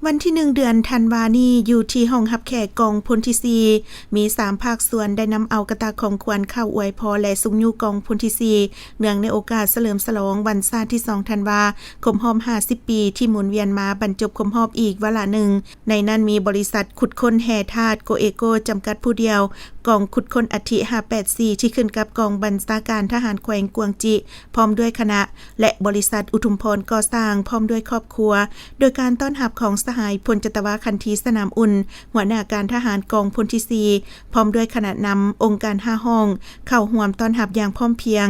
วันที่1เดือนธันวาคมนี้อยู่ที่ห้องรับแขกกองพลที่4มี3ภาคส่วนได้นำเอากระตาของขวัญเข้าอวยพรและสุขยุกองพลที่4เนื่องในโอกาสเฉลิมฉลองวันชาติที่2ธันวาคมรอบ50ปีที่หมุนเวียนมาบรรจบครบรอบอีกวาระหนึ่งในนั้นมีบริษัทขุดค้นแห่ธาตุโกเอโกจำกัดผู้เดียวกองขุดค้นอัฐิ584ที่ขึ้นกับกองบัญชาการทหารแขวงกวงจิพร้อมด้วยคณะและบริษัทอุทุมพรก่อสร้างพร้อมด้วยครอบครัวโดยการต้อนรับของสหายพลจัตวาคันธีสนามอุ่นหัวหน้าการทหารกองพลที่4พร้อมด้วยคณะนำองค์การ5ห้องเข้าร่วมต้อนรับอย่างพร้อมเพรียง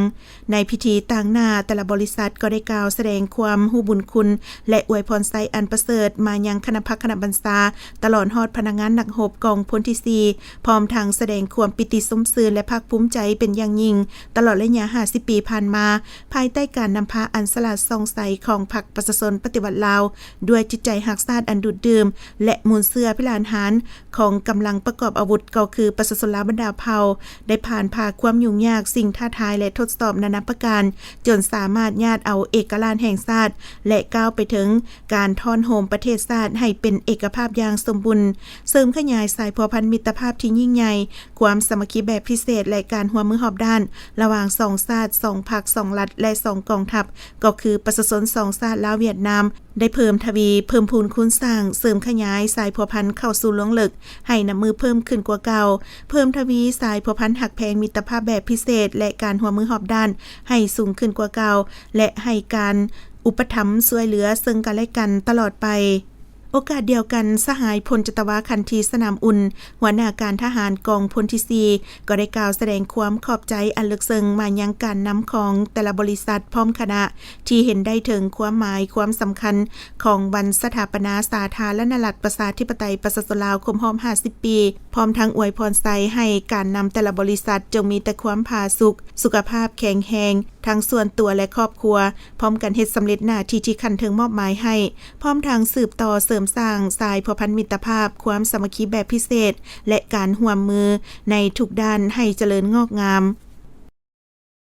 ในพิธีต่างหน้าแต่ละบริษัทก็ได้กล่าวแสดงความรู้บุญคุณและอวยพรไสอันประเสริฐมายังคณะพักคณะบัญชาตลอดฮอดพนักงานนักรบกองพลที่4พร้อมทางแสดงความปิติสมซื่นและภาคภูมิใจเป็นอย่างยิ่งตลอดระยะ50ปีผ่านมาภายใต้การนำพาอันสลัดส่องใสของพรรคประชาชนปฏิวัติลาวด้วยจิตใจรักชาติอันดุจดื่มและมูลเสื้อพิลานหารของกำลังประกอบอาวุธก็คือประชาชนลาวบรรดาเผ่าได้ผ่านความยุ่งยากสิ่งท้าทายและทดสอบนานาประการจนสามารถญาติเอาเอกราชแห่งชาติและก้าวไปถึงการทอนโฮมประเทศชาติให้เป็นเอกภาพอย่างสมบูรณ์เสริมขยายสายพัวพันมิตรภาพที่ยิ่งใหญ่ความสามัคคีแบบพิเศษและการร่วมมือรอบด้านระหว่าง2ชาติ2พรรค2รัฐและ2กองทัพก็คือประชาชน2ชาติลาวเวียดนามได้เพิ่มพูนคูณสร้างเสริมขยายสายพัวพันเข้าสู่ล้งลึกให้นำมือเพิ่มขึ้นกว่าเก่าเพิ่มทวีสายพัวพันหักแพงมิตรภาพแบบพิเศษและการร่วมมือรอบด้านให้สูงขึ้นกว่าเก่าและให้การอุปถัมภ์ช่วยเหลือซึ่งกันและกันตลอดไปโอกาสเดียวกันสหายพลจัตวาคันธีสนามอุ่นหัวหน้าการทหารกองพลที่4ก็ได้กล่าวแสดงความขอบใจอันลึกซึ้งมายังการนำของแต่ละบริษัทพร้อมคณะที่เห็นได้ถึงความหมายความสำคัญของวันสถาปนาสาธารณรัฐประชาธิปไตยประชาชนลาวครบรอบ50ปีพร้อมทั้งอวยพรไสให้การนำแต่ละบริษัทจงมีแต่ความผาสุกสุขภาพแข็งแรงทั้งส่วนตัวและครอบครัวพร้อมกันเฮ็ดสำเร็จหน้าที่ที่คันถึงมอบหมายให้พร้อมทางสืบต่อเสริมสร้างสายพัวพันมิตรภาพความสามัคคีแบบพิเศษและการร่วมมือในทุกด้านให้เจริญงอกงาม